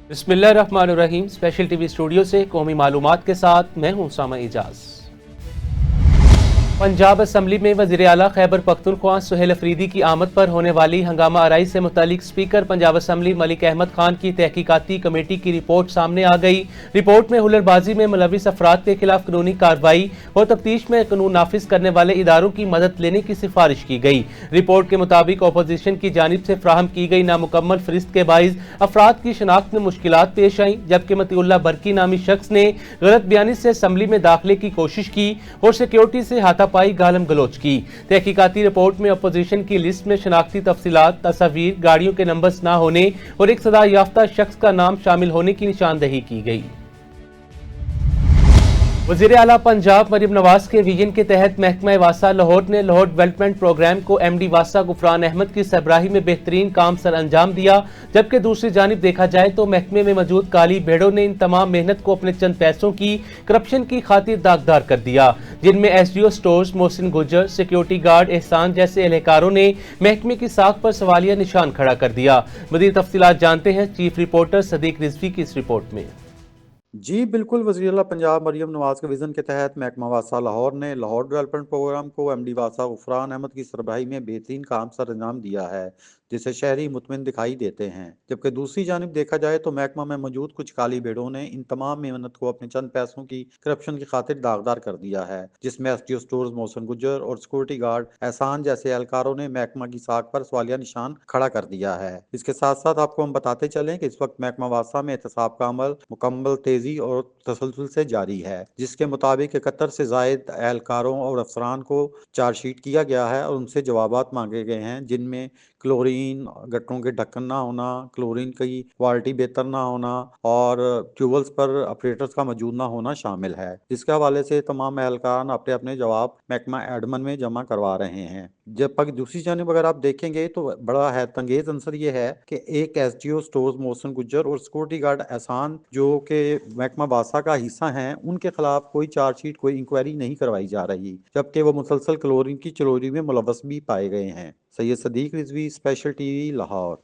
बिस्मिल्लाहिर्रहमानिर्रहीम। Special TV studio से कौमी मालूमात के साथ मैं हूं उसामा इजाज। पंजाब असम्बली में वज़ीर आला खैबर पख्तूनख्वा सुहेल अफरीदी की आमद पर होने वाली हंगामा आराई से मुतालिक स्पीकर पंजाब असम्बली मलिक अहमद खान की तहकीकाती कमेटी की रिपोर्ट सामने आ गई। रिपोर्ट में हुल्लड़बाजी में मुलविस अफराद के खिलाफ कानूनी कार्रवाई और तफ्तीश में कानून नाफिज करने वाले इदारों की मदद लेने की सिफारिश की गई। रिपोर्ट के मुताबिक अपोजिशन की जानिब से फ्राहम की गई नामुकम्मल फहरिस्त के बाइस अफराद की शनाख्त में मुश्किलात पेश आई, जबकि मतीउल्लाह बरकी नामी शख्स ने गलत बयानी से असम्बली में दाखिले की कोशिश की और सिक्योरिटी से हाथापाई गालम गलोच की। तहकीकाती रिपोर्ट में अपोजिशन की लिस्ट में शनाख्ती तफसीलात, तस्वीर, गाड़ियों के नंबर्स ना होने और एक सदा याफ्ता शख्स का नाम शामिल होने की निशानदही की गई। वज़ीर आला पंजाब मरीम नवाज के विजन के तहत महकमा वासा लाहौर ने लाहौर डेवलपमेंट प्रोग्राम को MD वासा गुफरान अहमद की सरबराही में बेहतरीन काम सर अंजाम दिया, जबकि दूसरी जानिब देखा जाए तो महकमे में मौजूद काली भेड़ों ने इन तमाम मेहनत को अपने चंद पैसों की करप्शन की खातिर दागदार कर दिया, जिनमें SDO स्टोर्स मोहसिन गुजर, सिक्योरिटी गार्ड एहसान जैसे एहलकारों ने महकमे की साख पर सवालिया निशान खड़ा कर दिया। मज़ीद तफसीलात जानते हैं चीफ रिपोर्टर सदीक रिजवी की इस रिपोर्ट में। जी बिल्कुल, वज़ीर आला पंजाब मरीम नवाज के विज़न के तहत महकमा वासा लाहौर ने लाहौर डेवलपमेंट प्रोग्राम को MD वासा गुफरान अहमद की सरबराही में बेहतरीन काम सर अंजाम दिया है, जिससे शहरी मुतमिन दिखाई देते हैं। जबकि दूसरी जानिब देखा जाए तो महकमा में मौजूद कुछ काली भेड़ों ने इन तमाम मेहनत को अपने चंद पैसों की करप्शन की खातिर दागदार कर दिया है, जिसमें SDO स्टोर्स मोहसिन गुजर और सिक्योरिटी गार्ड एहसान जैसे एहलकारों ने महकमा की साख पर सवालिया निशान खड़ा कर दिया है। इसके साथ साथ आपको हम बताते चलें कि इस वक्त महकमा वासा में एहतसाब का अमल मुकम्मल तेजी और तसलसल से जारी है, जिसके मुताबिक 71 से जायद एहलकारों और अफसरान को चार्जशीट किया गया है और उनसे जवाबात मांगे गए हैं, जिनमें क्लोरीन, गटरों के ढक्कन ना होना, क्लोरीन की क्वालिटी बेहतर ना होना और ट्यूबवेल्स पर ऑपरेटर्स का मौजूद ना होना शामिल है। जिसके हवाले से तमाम एहलकार अपने अपने जवाब महकमा एडमन में जमा करवा रहे हैं। जब तक दूसरी जानिब अगर आप देखेंगे तो बड़ा हैरतअंगेज अंसर ये है कि एक SDO स्टोर्स मोहसिन गुजर और सिक्योरिटी गार्ड एहसान जो कि महकमा वासा का हिस्सा हैं, उनके खिलाफ कोई चार्जशीट, कोई इंक्वायरी नहीं करवाई जा रही, जबकि वो मुसलसल क्लोरीन की चोरी में मुलव्वस भी पाए गए हैं। Syed Sadiq Rizvi, special TV, Lahore.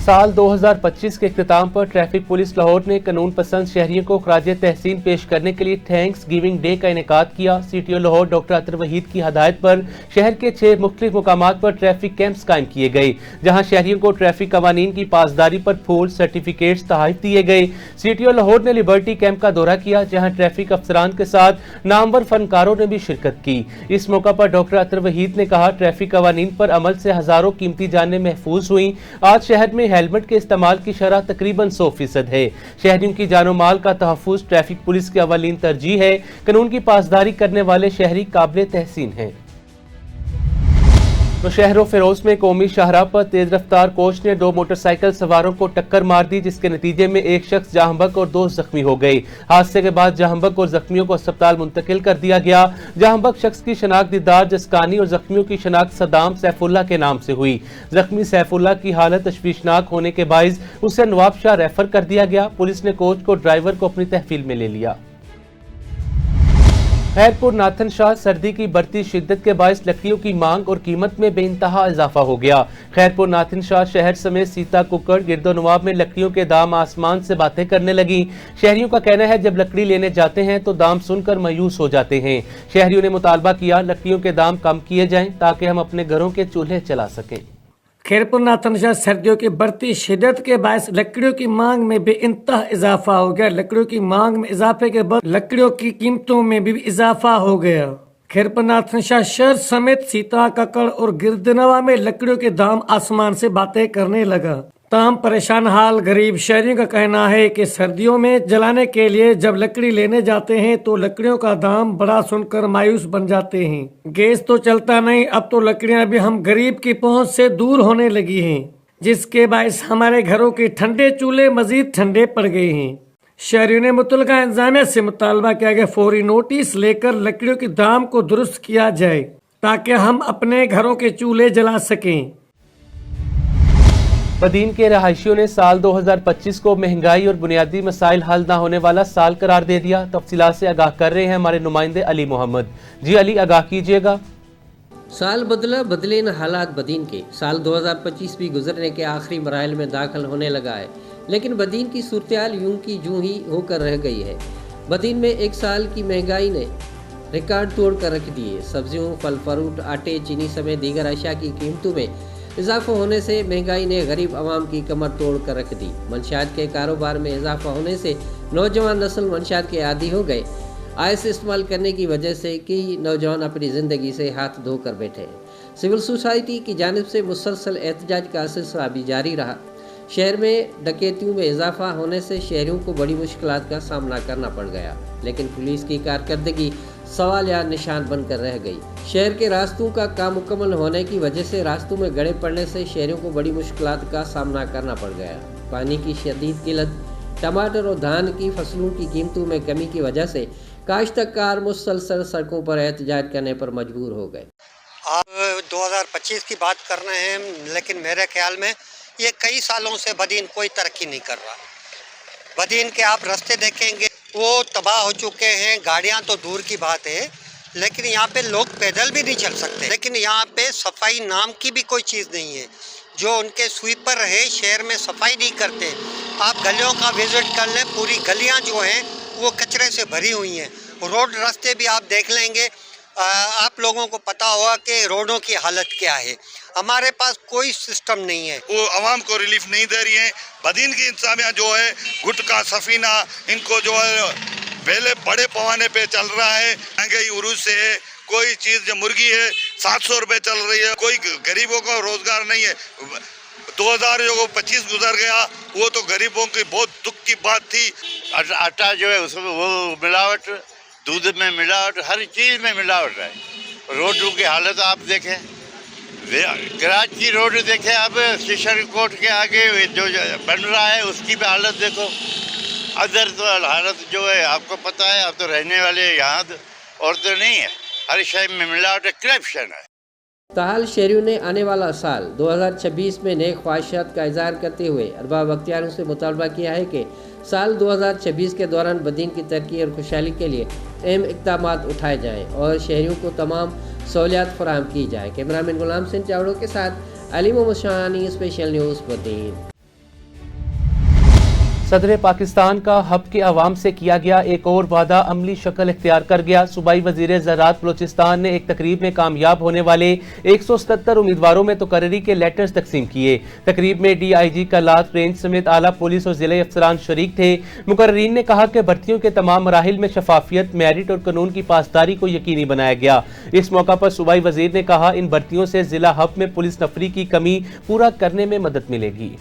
साल 2025 के इख्तिताम पर ट्रैफिक पुलिस लाहौर ने कानून पसंद शहरियों को खराज तहसीन पेश करने के लिए थैंक्स गिविंग डे का इनेकाद किया। CTO लाहौर डॉक्टर अतर वहीद की हदायत पर शहर के 6 मुख्तलिफ मुकामात पर ट्रैफिक कैंप्स कायम किए गए, जहां शहरियों को ट्रैफिक कवानीन की पासदारी पर फूल, सर्टिफिकेट्स तोहफे दिए गए। CTO लाहौर ने लिबर्टी कैंप का दौरा किया, जहां ट्रैफिक अफसरान के साथ नामवर फनकारों ने भी शिरकत की। इस मौका पर डॉक्टर अतर वहीद ने कहा, ट्रैफिक कवानीन पर अमल से हजारों कीमती जानें महफूज हुई। आज शहर में हेलमेट के इस्तेमाल की शरह तकरीबन 100% है। शहरियों की जानो माल का तहफ्फुज ट्रैफिक पुलिस की अवलीन तरजीह है। कानून की पासदारी करने वाले शहरी काबिल तहसीन हैं। तो शहरों फिरोज में कौमी शाहराह पर तेज रफ्तार कोच ने 2 मोटरसाइकिल सवारों को टक्कर मार दी, जिसके नतीजे में एक शख्स जहां बक और 2 जख्मी हो गए। हादसे के बाद जहां बक और जख्मियों को अस्पताल मुंतकिल कर दिया गया। जहां बक शख्स की शनाख्त दीदार जसकानी और जख्मियों की शनाख्त सदाम सैफुल्लाह के नाम से हुई। जख्मी सैफुल्लाह की हालत तशवीशनाक होने के बाइस उसे नवाबशाह रेफर कर दिया गया। पुलिस ने कोच को ड्राइवर को अपनी तहवील में ले लिया। खैरपुर नाथन शाह सर्दी की बढ़ती शिद्दत के बायस लकड़ियों की मांग और कीमत में बेइंतहा इजाफा हो गया। खैरपुर नाथन शाह शहर समेत सीता कुकड़ गिरदोनवाब में लकड़ियों के दाम आसमान से बातें करने लगी। शहरियों का कहना है, जब लकड़ी लेने जाते हैं तो दाम सुनकर मायूस हो जाते हैं। शहरियों ने मुतालबा किया लकड़ियों के दाम कम किए जाएं ताकि हम अपने घरों के चूल्हे चला सकें। खैरपुर नाथनशाह सर्दियों की बढ़ती शिद्दत के बायस लकड़ियों की मांग में बेइंतहा इजाफा हो गया। लकड़ियों की मांग में इजाफे के बाद लकड़ियों की कीमतों में भी इजाफा हो गया। खैरपुर नाथनशाह शहर समेत सीता ककड़ और गिरदनवा में लकड़ियों के दाम आसमान से बातें करने लगा। तमाम परेशान हाल गरीब शहरियों का कहना है कि सर्दियों में जलाने के लिए जब लकड़ी लेने जाते हैं तो लकड़ियों का दाम बड़ा सुनकर मायूस बन जाते हैं। गैस तो चलता नहीं, अब तो लकड़ियां भी हम गरीब की पहुंच से दूर होने लगी हैं, जिसके बायस हमारे घरों के ठंडे चूल्हे मजीद ठंडे पड़ गए हैं। शहरियों ने मुतल्लिका इंतजामिया से मुतालबा किया कि फौरी नोटिस लेकर लकड़ियों के दाम को दुरुस्त किया जाए ताकि हम अपने घरों के चूल्हे जला सकें। बदीन के रहायशियों ने साल 2025 को महंगाई और बुनियादी मसाइल हल न होने वाला साल करार दे दिया। तफसीलात से आगाह कर रहे हैं हमारे नुमाइंदे अली मोहम्मद। जी अली, आगाह कीजिएगा। साल बदला बदले न हालात बदीन के। साल 2025 भी गुजरने के आखिरी मराहल में दाखिल होने लगा है, लेकिन बदीन की सूरत-ए-हाल यूं की जूं ही होकर रह गई है। बदीन में एक साल की महंगाई ने रिकॉर्ड तोड़ कर रख दिए। सब्जियों, फल फ्रूट, आटे, चीनी समेत दीगर अशिया की कीमतों में इजाफा होने से महंगाई ने गरीब आवाम की कमर तोड़ कर रख दी। मंशियात के कारोबार में इजाफा होने से नौजवान नस्ल मंशियात के आदी हो गए। आयस इस्तेमाल करने की वजह से कई नौजवान अपनी ज़िंदगी से हाथ धो कर बैठे हैं। सिविल सोसाइटी की जानिब से मुसलसल एहतजाज का सिलसिला भी जारी रहा। शहर में डकैतियों में इजाफा होने से शहरियों को बड़ी मुश्किलात का सामना करना पड़ गया, लेकिन पुलिस की कारकर्दगी सवाल या निशान बनकर रह गई। शहर के रास्तों का काम मुकम्मल होने की वजह से रास्तों में गड्ढे पड़ने से शहरियों को बड़ी मुश्किलात का सामना करना पड़ गया। पानी की शदीद किल्लत, टमाटर और धान की फसलों की कीमतों में कमी की वजह से काश्तकार मुसलसल सड़कों पर एहतजाज करने पर मजबूर हो गए। आप 2025 की बात कर रहे हैं, लेकिन मेरे ख्याल में ये कई सालों से बदीन कोई तरक्की नहीं कर रहा। बदीन के आप रास्ते देखेंगे वो तबाह हो चुके हैं। गाड़ियां तो दूर की बात है, लेकिन यहाँ पे लोग पैदल भी नहीं चल सकते। लेकिन यहाँ पे सफाई नाम की भी कोई चीज़ नहीं है। जो उनके स्वीपर है शहर में सफाई नहीं करते। आप गलियों का विजिट कर लें, पूरी गलियाँ जो हैं वो कचरे से भरी हुई हैं। रोड रास्ते भी आप देख लेंगे, आप लोगों को पता होगा कि रोडों की हालत क्या है। हमारे पास कोई सिस्टम नहीं है। वो आवाम को रिलीफ नहीं दे रही है। बदीन की इंतजामिया जो है, गुटका, सफीना, इनको जो है पहले बड़े पैमाने पे चल रहा है। महंगाई उरूज से है। कोई चीज़ जो मुर्गी है 700 रुपये चल रही है। कोई गरीबों को रोजगार नहीं है। 2025 गुजर गया, वो तो गरीबों की बहुत दुख की बात थी। आटा जो है उसमें वो मिलावट, दूध में मिलावट, हर चीज़ में मिलावट है। रोडों की हालत आप देखें, कराची की रोड देखें, अब स्टेशन कोर्ट के आगे जो बन रहा है उसकी भी हालत देखो। अदर तो हालत जो है आपको पता है, आप तो रहने वाले यहाँ और तो नहीं है। हर शहर में मिलावट है, करप्शन है। ताहाल शहरियों ने आने वाला साल 2026 में नए ख्वाहिशात का इजहार करते हुए अरबाब अख्तियारों से मुतालबा किया है कि साल 2026 के दौरान बदीन की तरक्की और खुशहाली के लिए अहम इक़दाम उठाए जाएँ और शहरियों को तमाम सहूलियात फराहम की जाए। कैमरामैन गुलाम सिंह चावड़ों के साथ अली मोहम्मद शाहानी, स्पेशल न्यूज़ बदीन। सदर पाकिस्तान का हब के अवाम से किया गया एक और वादा अमली शक्ल इख्तियार कर गया। सूबाई वज़ीर ज़राअत बलूचिस्तान ने एक तकरीब में कामयाब होने वाले 177 उम्मीदवारों में तकर्री के लेटर्स तकसीम किए। तकरीब में DIG कलात रेंज समेत आला पुलिस और ज़िले अफसरान शरीक थे। मुकर्रीन ने कहा कि भर्तियों के तमाम मराहिल में शफाफियत, मेरिट और कानून की पासदारी को यकीनी बनाया गया। इस मौका पर सूबाई वज़ीर ने कहा, इन भर्तियों से ज़िला हब में पुलिस नफरी की कमी पूरा करने में मदद मिलेगी।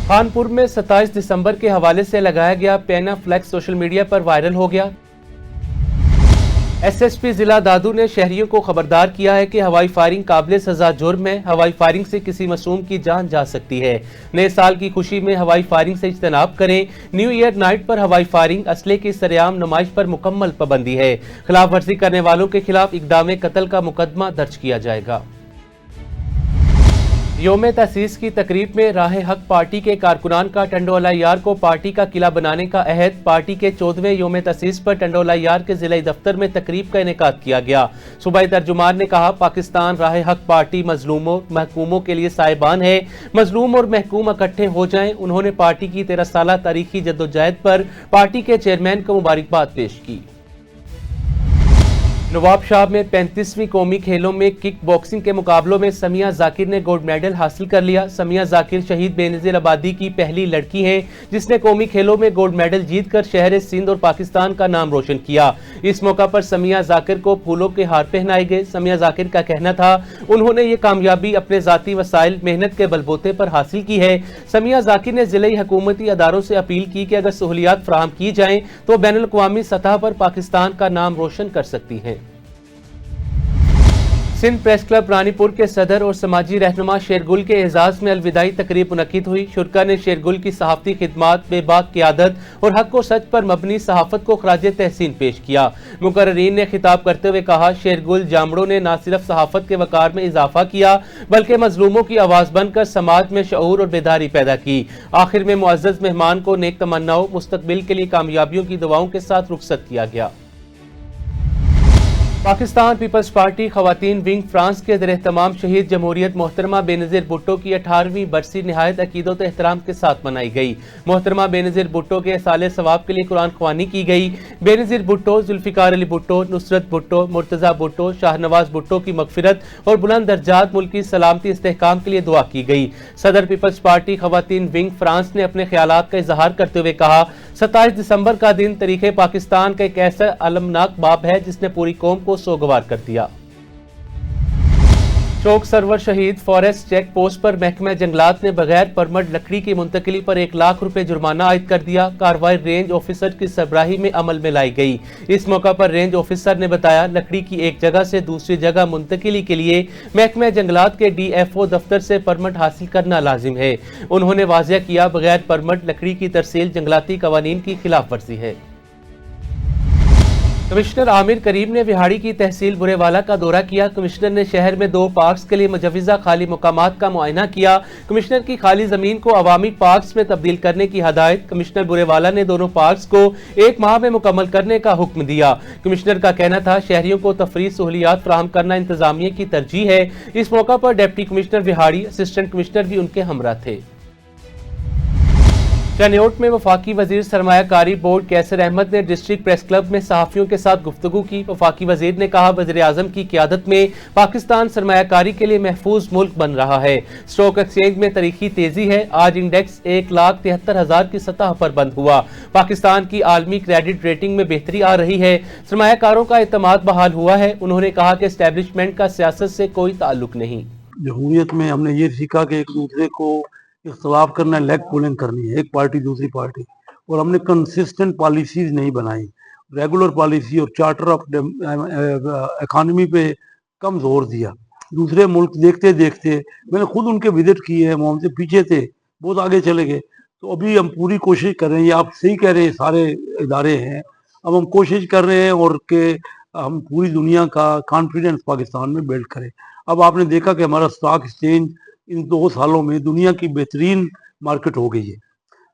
खानपुर में 27 दिसंबर के हवाले से लगाया गया पैना फ्लैक्स सोशल मीडिया पर वायरल हो गया। SSP जिला दादू ने शहरियों को खबरदार किया है कि हवाई फायरिंग काबिल सजा जुर्म है। हवाई फायरिंग से किसी मासूम की जान जा सकती है। नए साल की खुशी में हवाई फायरिंग से इज्तनाब करें। न्यू ईयर नाइट पर हवाई फायरिंग, असले की सरेआम नुमाइश पर मुकम्मल पाबंदी है। खिलाफ वर्जी करने वालों के खिलाफ इक़दाम कत्ल का मुकदमा दर्ज किया जाएगा। योम तसीस की तकरीब में राह हक पार्टी के कारकुनान का टंडोला यार को पार्टी का किला बनाने का अहद। पार्टी के 14वें योम तसीस पर टंडोला यार के जिला दफ्तर में तकरीब का इनेकाद किया गया। सूबाई तर्जुमान ने कहा, पाकिस्तान राह हक पार्टी मजलूमों महकूमों के लिए साहिबान है। मजलूम और महकूम इकट्ठे हो जाएं। उन्होंने पार्टी की 13 साला तारीखी जद्दोजहद पर पार्टी के चेयरमैन को मुबारकबाद पेश की। नवाबशाह में 35वीं कौमी खेलों में किक बॉक्सिंग के मुकाबलों में समिया जाकिर ने गोल्ड मेडल हासिल कर लिया। समिया जाकिर शहीद बेनज़ीर आबादी की पहली लड़की है जिसने कौमी खेलों में गोल्ड मेडल जीतकर शहर सिंध और पाकिस्तान का नाम रोशन किया। इस मौका पर समिया जाकिर को फूलों के हार पहनाए गए। समिया जाकिर का कहना था, उन्होंने ये कामयाबी अपने जाती वसाइल मेहनत के बलबूते पर हासिल की है। समिया जाकिर ने जिले हुकूमती अदारों से अपील की कि अगर सहूलियात फराहम की जाएं तो बैनुल अक़वामी सतह पर पाकिस्तान का नाम रोशन कर सकती हैं। सिंध प्रेस क्लब रानीपुर के सदर और समाजी रहनुमा शेरगुल के एजाज में अलविदाई तकरीब मुनक्किद हुई। शुरका ने शेरगुल की सहाफ़ती खिदमात, बेबाक क़ियादत और हक व सच पर मबनी सहाफ़त को खराज तहसीन पेश किया। मुकर्रीन ने खिताब करते हुए कहा, शेरगुल जामड़ों ने न सिर्फ सहाफ़त के वक़ार में इजाफा किया बल्कि मजलूमों की आवाज़ बनकर समाज में शऊर और बेदारी पैदा की। आखिर में मुअज़्ज़ज़ मेहमान को नेक तमन्नाओं, मुस्तक़बिल के लिए कामयाबियों की दुआओं के साथ रुखसत किया गया। पाकिस्तान पीपल्स पार्टी खवातीन विंग फ्रांस के ज़ेर-ए-तमाम शहीद जमहूरियत मोहतरमा बेनज़ीर भुट्टो की 18वीं बरसी निहायत अकीदत एहतराम के साथ मनाई गई। मोहतरमा बेनज़ीर भुट्टो के साले सवाब के लिए कुरान ख्वानी की गई। बेनज़ीर भुट्टो, जुल्फ़िकार अली भुट्टो, नुसरत भुट्टो, मुर्तज़ा भुट्टो, शाहनवाज भुट्टो की मगफिरत और बुलंद दर्जात मुल्क की सलामती इस्तेहकाम के लिए दुआ की गई। सदर पीपल्स पार्टी खवातीन विंग फ्रांस ने अपने ख्यालात का इजहार करते हुए कहा, 27 दिसंबर का दिन तारीख़ पाकिस्तान का एक ऐसा अलमनाक बाब है जिसने पूरी कौम को सोगवार कर दिया। शोक सरवर शहीद फॉरेस्ट चेक पोस्ट पर महकमा जंगलात ने बगैर परमिट लकड़ी की मुंतकिली पर 1 लाख रुपए जुर्माना आयद कर दिया। कार्रवाई रेंज ऑफिसर की सरबराही में अमल में लाई गई। इस मौका पर रेंज ऑफिसर ने बताया, लकड़ी की एक जगह से दूसरी जगह मुंतकिली के लिए महकमा जंगलात के DFO दफ्तर से परमिट हासिल करना लाजिम है। उन्होंने वाज़ेह किया, बगैर परमिट लकड़ी की तरसील जंगलाती कवानीन की खिलाफ वर्जी है। कमिश्नर आमिर करीम ने विहाड़ी की तहसील बुरेवाला का दौरा किया। कमिश्नर ने शहर में 2 पार्क्स के लिए मुजव्वज़ा खाली मुकामात का मुआयना किया। कमिश्नर की खाली जमीन को अवामी पार्क्स में तब्दील करने की हदायत। कमिश्नर बुरेवाला ने दोनों पार्क्स को 1 माह में मुकम्मल करने का हुक्म दिया। कमिश्नर का कहना था, शहरियों को तफरीह सहूलियात फराहम करना इंतजामिया की तरजीह है। इस मौका पर deputy commissioner Vehari, assistant commissioner भी उनके हमरा थे। शहनियोट में वफाकी वजीर सरमायाकारी बोर्ड कैसर अहमद ने डिस्ट्रिक्ट प्रेस क्लब में सहाफियों के साथ गुफ्तगू की। वफाकी वजीर ने कहा, वज़ीर आज़म की क़यादत में पाकिस्तान सरमायाकारी के लिए महफूज मुल्क बन रहा है। स्टॉक एक्सचेंज में तारीखी तेजी है। आज इंडेक्स 1,73,000 की सतह पर बंद हुआ। पाकिस्तान की आलमी क्रेडिट रेटिंग में बेहतरी आ रही है। सरमायाकारों का एतमाद बहाल हुआ है। उन्होंने कहा कि एस्टेब्लिशमेंट का सियासत से कोई ताल्लुक नहीं। जमहूरियत में हमने ये सीखा कि एक दूसरे को इख्तलाफ करना है, लेग पुलिंग करनी है, एक पार्टी दूसरी पार्टी, और हमने कंसिस्टेंट पॉलिसीज नहीं बनाई। रेगुलर पॉलिसी और चार्टर ऑफ इकानमी पे कम जोर दिया। दूसरे मुल्क देखते देखते मैंने खुद उनके विजिट किए हैं, वो हमसे पीछे थे, बहुत आगे चले गए। तो अभी हम पूरी कोशिश कर रहे हैं, आप सही कह रहे हैं, सारे इदारे हैं, अब हम कोशिश कर रहे हैं और कि हम पूरी दुनिया का कॉन्फिडेंस पाकिस्तान में बिल्ड करें। अब आपने देखा कि हमारा स्टॉक एक्सचेंज इन 2 सालों में दुनिया की बेहतरीन मार्केट हो गई है।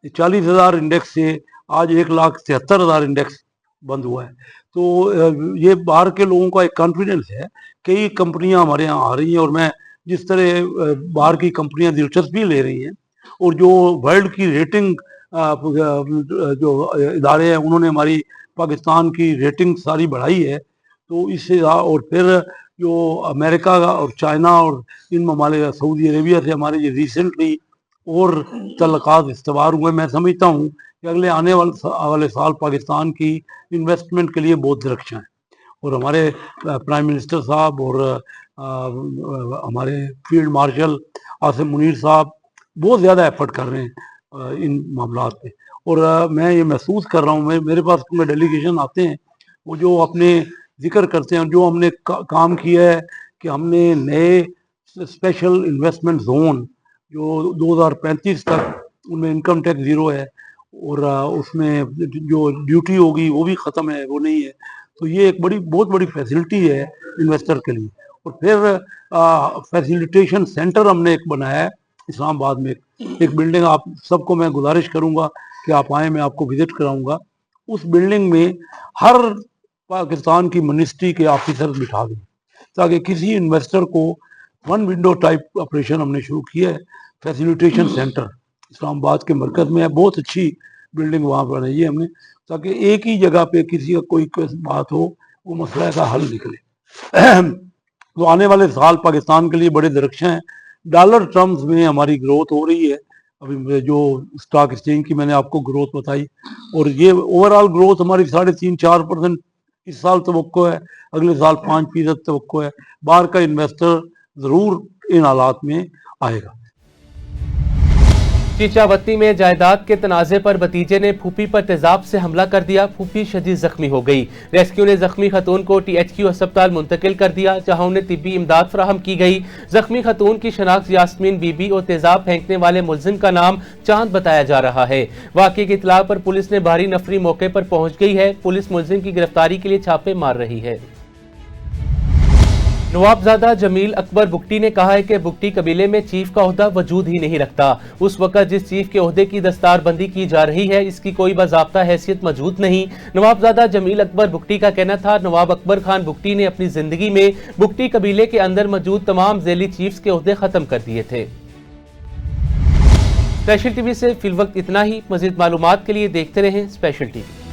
40,000 इंडेक्स से आज 1,73,000 इंडेक्स बंद हुआ है। तो ये बाहर के लोगों का एक कॉन्फिडेंस है। कई कंपनियां हमारे यहाँ आ रही हैं और मैं जिस तरह बाहर की कंपनियां दिलचस्पी ले रही हैं और जो वर्ल्ड की रेटिंग जो इदारे हैं उन्होंने हमारी पाकिस्तान की रेटिंग सारी बढ़ाई है। तो इससे और फिर जो अमेरिका और चाइना और इन ममालिक सऊदी अरेबिया से हमारे ये रिसेंटली और तल्लुकात इस्तवार हुए। मैं समझता हूँ कि अगले आने वाले साल पाकिस्तान की इन्वेस्टमेंट के लिए बहुत डायरेक्शन है। और हमारे प्राइम मिनिस्टर साहब और हमारे फील्ड मार्शल आसिम मुनीर साहब बहुत ज़्यादा एफर्ट कर रहे हैं इन मामलात पे। और मैं ये महसूस कर रहा हूँ, मेरे पास में डेलीगेशन आते हैं, वो जो अपने जिक्र करते हैं, जो हमने काम किया है कि हमने नए स्पेशल इन्वेस्टमेंट जोन जो 2035 तक उनमें इनकम टैक्स ज़ीरो है और उसमें जो ड्यूटी होगी वो भी ख़त्म है, वो नहीं है। तो ये एक बहुत बड़ी फैसिलिटी है इन्वेस्टर के लिए। और फिर फैसिलिटेशन सेंटर हमने एक बनाया है इस्लामाबाद में, एक बिल्डिंग, आप सबको मैं गुजारिश करूँगा कि आप आएँ, मैं आपको विजिट कराऊँगा। उस बिल्डिंग में हर पाकिस्तान की मिनिस्ट्री के ऑफिसर बिठा दें ताकि किसी इन्वेस्टर को 1 विंडो टाइप ऑपरेशन हमने शुरू किया है। फैसिलिटेशन सेंटर इस्लामाबाद के मरकज़ में है, बहुत अच्छी बिल्डिंग वहाँ पर बनाई है हमने, ताकि एक ही जगह पे किसी का कोई बात हो वो मसला का हल निकले। तो आने वाले साल पाकिस्तान के लिए बड़े डायरेक्शन हैं। डॉलर टर्म्स में हमारी ग्रोथ हो रही है। अभी जो स्टॉक एक्सचेंज की मैंने आपको ग्रोथ बताई, और ये ओवरऑल ग्रोथ हमारी 3.5-4% इस साल तवक्को है, अगले साल 5% तवक्को है। बाहर का इन्वेस्टर ज़रूर इन हालात में आएगा। चीचावती में जायदाद के तनाज़े पर भतीजे ने फूफी पर तेजाब से हमला कर दिया। फूफी शदीद जख्मी हो गई। रेस्क्यू ने जख्मी खतून को THQ अस्पताल मुंतकिल कर दिया, जहां उन्हें तिब्बी इमदाद फराहम की गई। जख्मी खतून की शनाख्त यास्मीन बीबी और तेजाब फेंकने वाले मुलजिम का नाम चांद बताया जा रहा है। वाक़े की इत्तला पर पुलिस ने भारी नफरी मौके पर पहुंच गई है। पुलिस मुलजिम की गिरफ्तारी के लिए छापे मार रही है। नवाबजादा जमील अकबर बुगटी ने कहा है कि बुगटी कबीले में चीफ का ओहदा वजूद ही नहीं रखता। उस वक्त जिस चीफ के ओहदे की दस्तारबंदी की जा रही है इसकी कोई बाज़ाब्ता हैसियत मौजूद नहीं। नवाबजादा जमील अकबर बुगटी का कहना था नवाब अकबर खान बुगटी ने अपनी जिंदगी में बुगटी कबीले के अंदर मौजूद तमाम ज़ेली चीफ्स के ओहदे खत्म कर दिए थे। स्पेशल टीवी से फिलवक्त इतना ही। मज़ीद मालूमात के लिए देखते रहें स्पेशल टीवी।